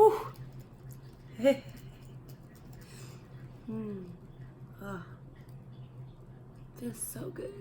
Whew. Oh, feels so good.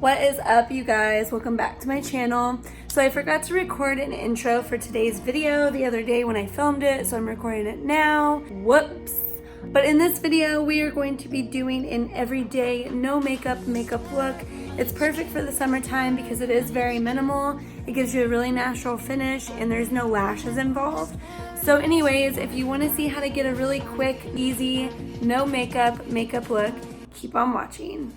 What is up, you guys? Welcome back to my channel. So I forgot to record an intro for today's video the other day when I filmed it, so I'm recording it now. Whoops. But in this video, we are going to be doing an everyday no makeup look. It's perfect for the summertime because it is very minimal. It gives you a really natural finish and there's no lashes involved. So anyways, if you want to see how to get a really quick, easy, no makeup look, keep on watching.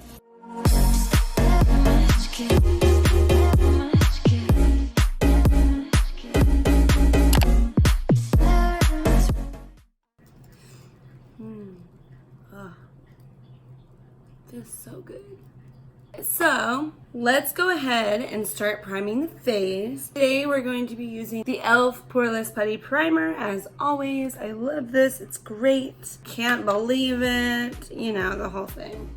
Feels so good. So let's go ahead and start priming the face. Today we're going to be using the e.l.f. Poreless Putty Primer. As always, I love this. It's great. Can't believe it. You know, the whole thing.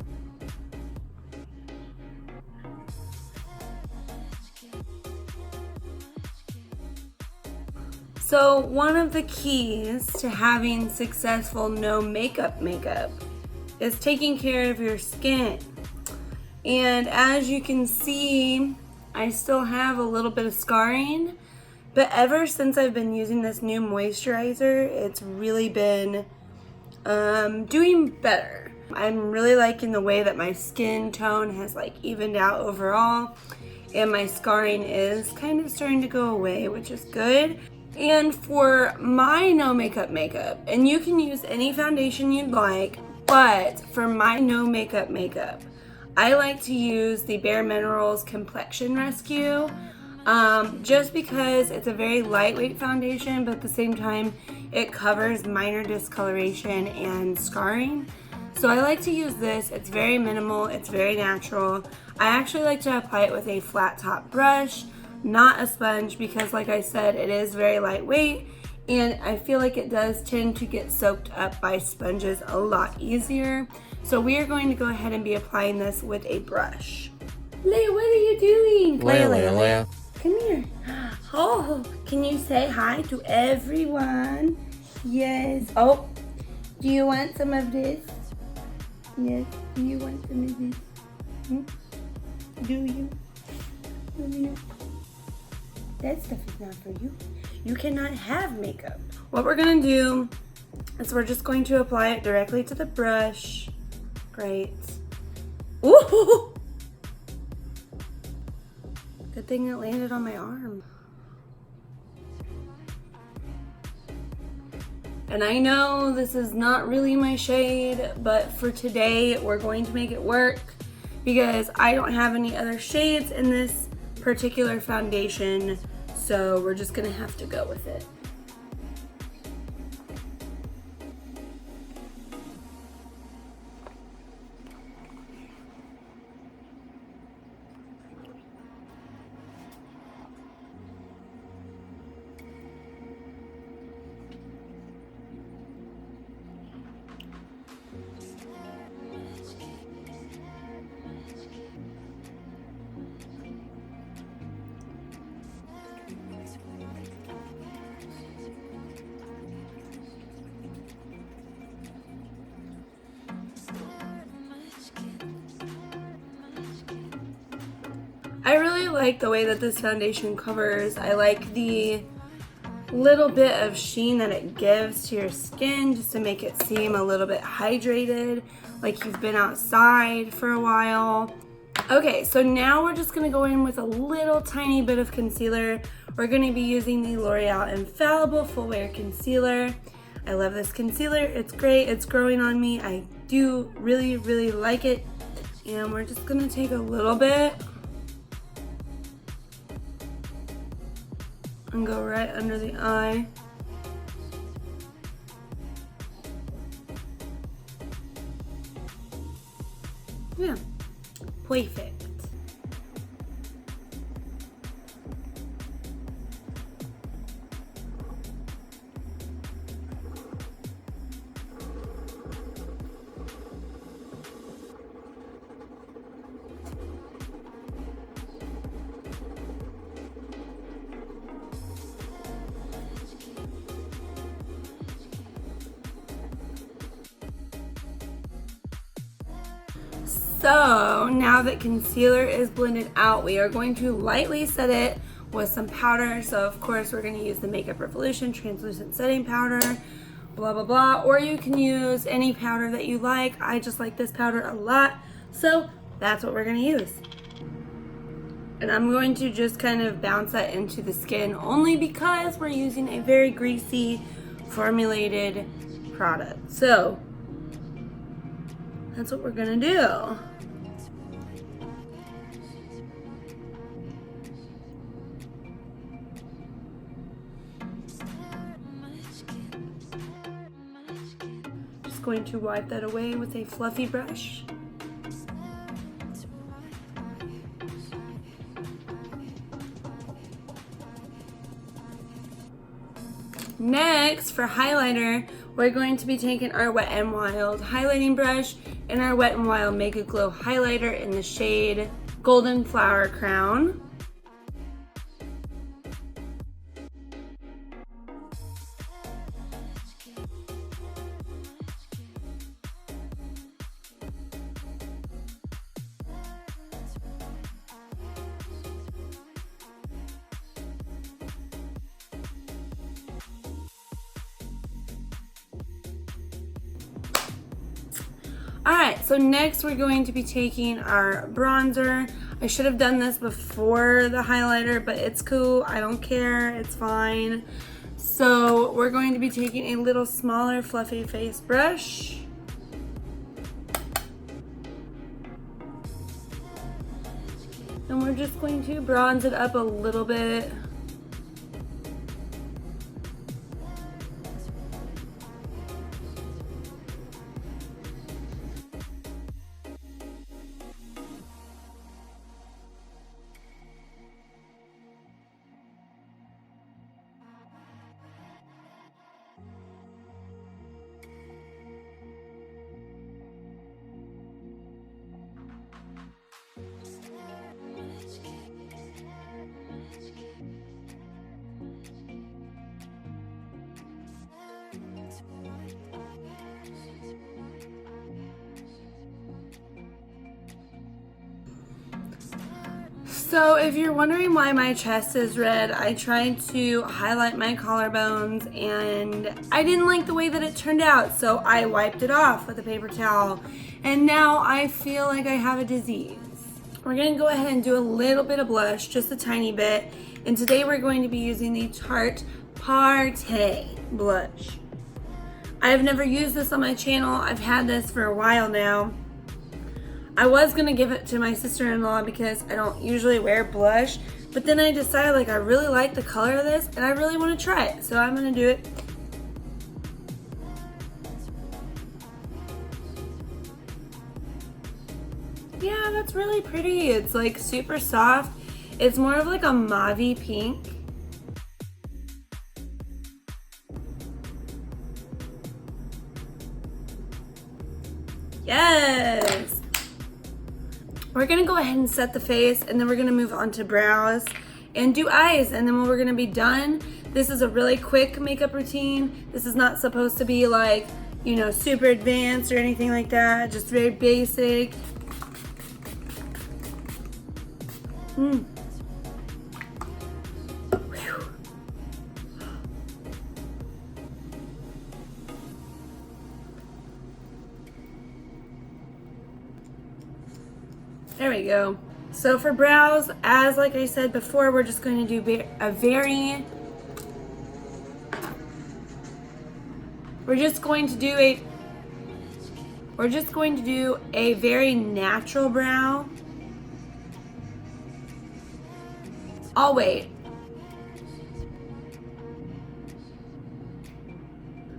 So one of the keys to having successful no makeup is taking care of your skin. And as you can see, I still have a little bit of scarring, but ever since I've been using this new moisturizer, it's really been doing better. I'm really liking the way that my skin tone has like evened out overall, and my scarring is kind of starting to go away, which is good. And for my no makeup, and you can use any foundation you'd like, but for my no makeup, I like to use the Bare Minerals Complexion Rescue, just because it's a very lightweight foundation, but at the same time, it covers minor discoloration and scarring. So I like to use this. It's very minimal, it's very natural. I actually like to apply it with a flat top brush, not a sponge, because like I said, it is very lightweight and I feel like it does tend to get soaked up by sponges a lot easier. So we are going to go ahead and be applying this with a brush. Leia, what are you doing? Leia. Come here. Oh, can you say hi to everyone? Yes. Oh, do you want some of this? Yes. Do you want some of this? Do you? Do you? That stuff is not for you. You cannot have makeup. What we're gonna do is we're just going to apply it directly to the brush. Great. Ooh! Good thing it landed on my arm. And I know this is not really my shade, but for today we're going to make it work because I don't have any other shades in this particular foundation. So we're just gonna have to go with it. I really like the way that this foundation covers. I like the little bit of sheen that it gives to your skin just to make it seem a little bit hydrated, like you've been outside for a while. Okay, so now we're just gonna go in with a little tiny bit of concealer. We're gonna be using the L'Oreal Infallible Full Wear Concealer. I love this concealer, it's great, it's growing on me. I do really, really like it. And we're just gonna take a little bit and go right under the eye. Yeah, perfect. So now that concealer is blended out, we are going to lightly set it with some powder. So of course we're going to use the Makeup Revolution translucent setting powder, blah blah blah, or you can use any powder that you like. I just like this powder a lot, so that's what we're going to use. And I'm going to just kind of bounce that into the skin only because we're using a very greasy formulated product. So that's what we're going to do. Just going to wipe that away with a fluffy brush. Next, for highlighter, we're going to be taking our Wet n Wild highlighting brush and our Wet n Wild Make It Glow highlighter in the shade Golden Flower Crown. Alright, so next we're going to be taking our bronzer. I should have done this before the highlighter, but it's cool. I don't care. It's fine. So we're going to be taking a little smaller fluffy face brush. And we're just going to bronze it up a little bit. So if you're wondering why my chest is red, I tried to highlight my collarbones and I didn't like the way that it turned out, so I wiped it off with a paper towel and now I feel like I have a disease. We're going to go ahead and do a little bit of blush, just a tiny bit, and today we're going to be using the Tarte Partey blush. I've never used this on my channel. I've had this for a while now. I was gonna give it to my sister-in-law because I don't usually wear blush, but then I decided like I really like the color of this and I really want to try it, so I'm gonna do it. Yeah, that's really pretty. It's like super soft. It's more of like a mauve-y pink. Yes! We're gonna go ahead and set the face and then we're gonna move on to brows and do eyes, and then when we're gonna be done, this is a really quick makeup routine. This is not supposed to be like, you know, super advanced or anything like that, just very basic. There we go. So for brows, as like I said before, we're just going to do we're just going to do a very natural brow. I'll wait.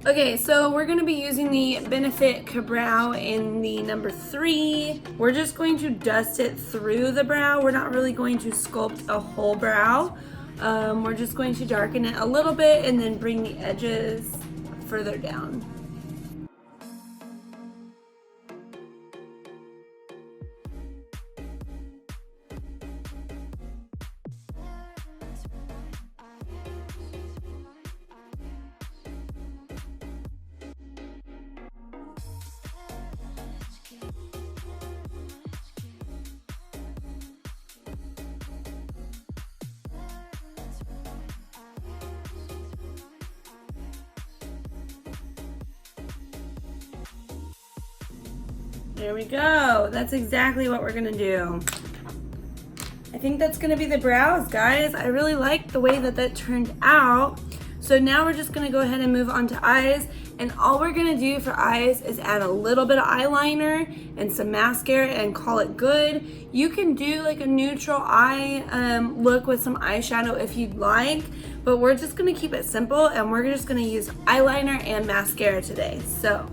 Okay, so we're going to be using the Benefit Ka-Brow in the number 3. We're just going to dust it through the brow. We're not really going to sculpt a whole brow. We're just going to darken it a little bit and then bring the edges further down. There we go. That's exactly what we're gonna do. I think that's gonna be the brows, guys. I really like the way that that turned out. So now we're just gonna go ahead and move on to eyes. And all we're gonna do for eyes is add a little bit of eyeliner and some mascara and call it good. You can do like a neutral eye look with some eyeshadow if you'd like, but we're just gonna keep it simple and we're just gonna use eyeliner and mascara today. So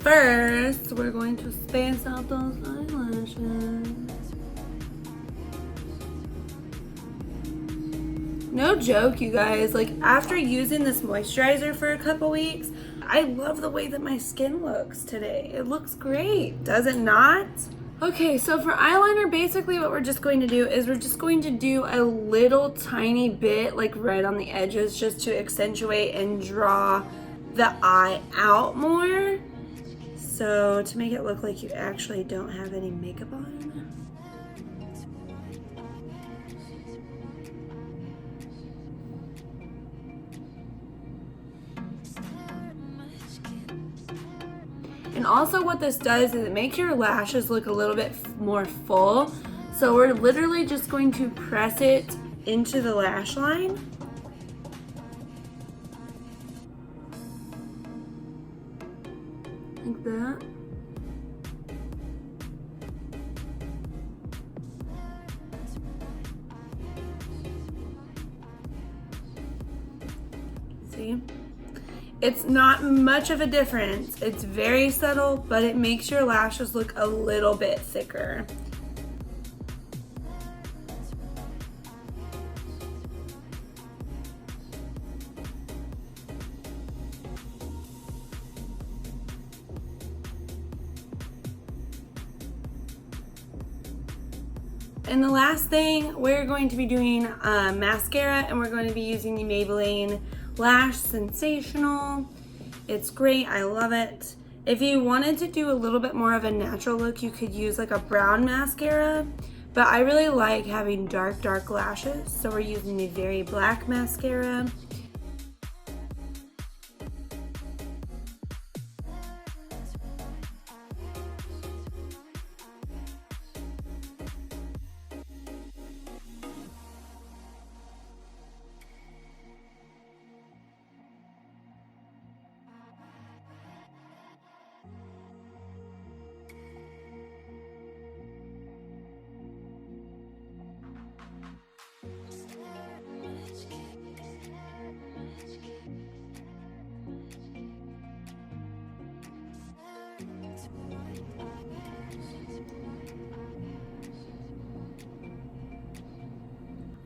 first, we're going to space out those eyelashes. No joke, you guys, like after using this moisturizer for a couple weeks, I love the way that my skin looks today. It looks great, does it not? Okay, so for eyeliner, basically what we're just going to do is we're just going to do a little tiny bit like right on the edges just to accentuate and draw the eye out more. So to make it look like you actually don't have any makeup on. And also what this does is it makes your lashes look a little bit more full. So we're literally just going to press it into the lash line. Like that. See? It's not much of a difference. It's very subtle, but it makes your lashes look a little bit thicker. And the last thing, we're going to be doing mascara, and we're going to be using the Maybelline Lash Sensational. It's great, I love it. If you wanted to do a little bit more of a natural look, you could use like a brown mascara, but I really like having dark lashes, so we're using the Very Black mascara.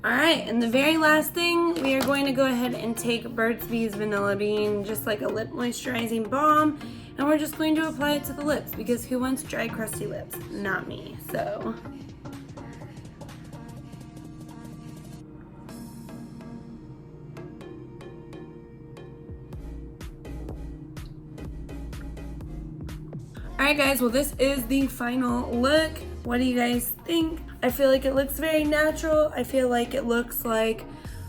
Alright, and the very last thing, we are going to go ahead and take Burt's Bees Vanilla Bean, just like a lip moisturizing balm, and we're just going to apply it to the lips, because who wants dry, crusty lips? Not me, so. Alright guys, well this is the final look. What do you guys think? I feel like it looks very natural. I feel like it looks like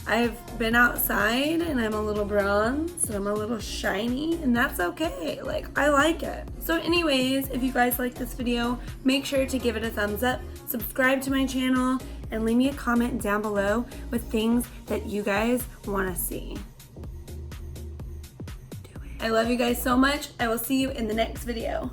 I've been outside and I'm a little bronzed and I'm a little shiny, and that's okay. Like, I like it. So anyways, if you guys like this video, make sure to give it a thumbs up, subscribe to my channel, and leave me a comment down below with things that you guys want to see. I love you guys so much. I will see you in the next video.